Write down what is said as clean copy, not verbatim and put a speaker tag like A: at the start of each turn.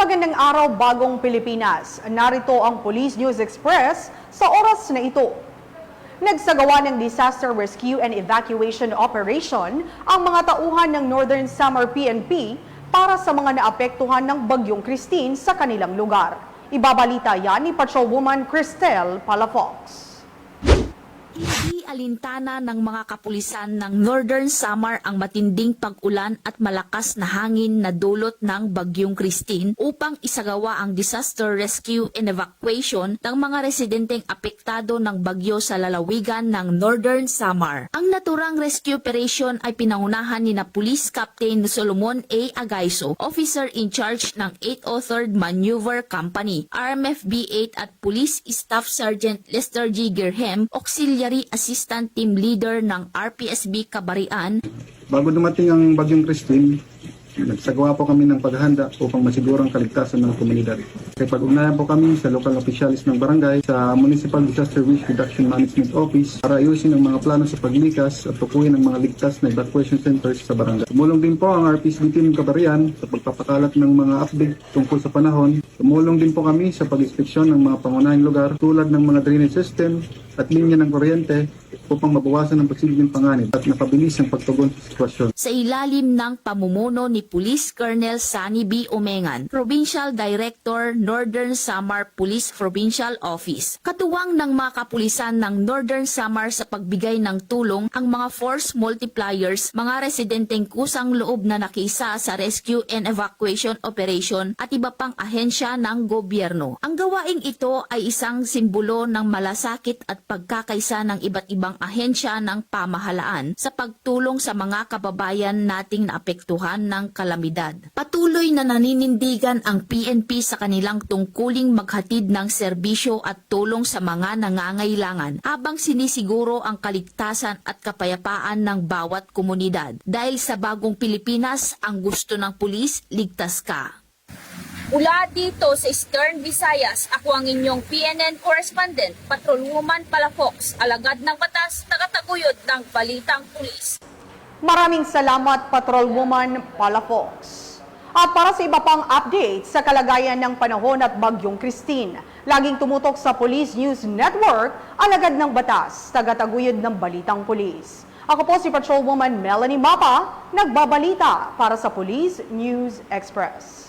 A: Magandang araw, Bagong Pilipinas. Narito ang Police News Express sa oras na ito. Nagsagawa ng Disaster Rescue and Evacuation Operation ang mga tauhan ng Northern Samar PNP para sa mga naapektuhan ng Bagyong Christine sa kanilang lugar. Ibabalita yan ni Patrolwoman Cristel Palafox.
B: Hindi alintana ng mga kapulisan ng Northern Samar ang matinding pag-ulan at malakas na hangin na dulot ng Bagyong Christine upang isagawa ang disaster rescue and evacuation ng mga residenteng apektado ng bagyo sa lalawigan ng Northern Samar. Ang naturang rescue operation ay pinangunahan ni na Police Captain Solomon A. Agaiso, Officer in Charge ng 803rd Maneuver Company, RMFB 8 at Police Staff Sergeant Lester G. Gerhem, Auxiliary Assistant Team Leader ng RPSB Kabarian.
C: Bago dumating ang Bagyong Christine, nagsagawa po kami ng paghahanda upang masigurang kaligtasan ng komunidad. Kaya pag-ugnayan po kami sa local officials ng barangay, sa Municipal Disaster Risk Reduction Management Office para ayusin ang mga plano sa paglikas at tukuyin ang mga ligtas na evacuation centers sa barangay. Tumulong din po ang RPSB Team Kabarian sa pagpapakalat ng mga update tungkol sa panahon. Tumulong din po kami sa pag-inspeksyon ng mga pangunahing lugar tulad ng mga drainage system at linya ng kuryente upang mabawasan ang posibleng panganib at napabilis ang pagtugon sa sitwasyon.
B: Sa ilalim ng pamumuno ni Police Colonel Sani B. Omengan, Provincial Director, Northern Samar Police Provincial Office. Katuwang ng mga kapulisan ng Northern Samar sa pagbigay ng tulong ang mga force multipliers, mga residenteng kusang loob na nakiisa sa rescue and evacuation operation at iba pang ahensya ng gobyerno. Ang gawaing ito ay isang simbolo ng malasakit at pagkakaisa ng iba't ibang ahensya ng pamahalaan sa pagtulong sa mga kababayan nating naapektuhan ng kalamidad. Patuloy na naninindigan ang PNP sa kanilang tungkuling maghatid ng serbisyo at tulong sa mga nangangailangan habang sinisiguro ang kaligtasan at kapayapaan ng bawat komunidad. Dahil sa Bagong Pilipinas, ang gusto ng pulis, ligtas ka.
D: Mula dito sa Eastern Visayas, ako ang inyong PNN correspondent, Patrolwoman Palafox, alagad ng batas, tagataguyod ng Balitang Pulis.
A: Maraming salamat, Patrolwoman Palafox. At para sa iba pang update sa kalagayan ng panahon at Bagyong Christine, laging tumutok sa Police News Network, alagad ng batas, tagataguyod ng Balitang Pulis. Ako po si Patrolwoman Melanie Mapa, nagbabalita para sa Police News Express.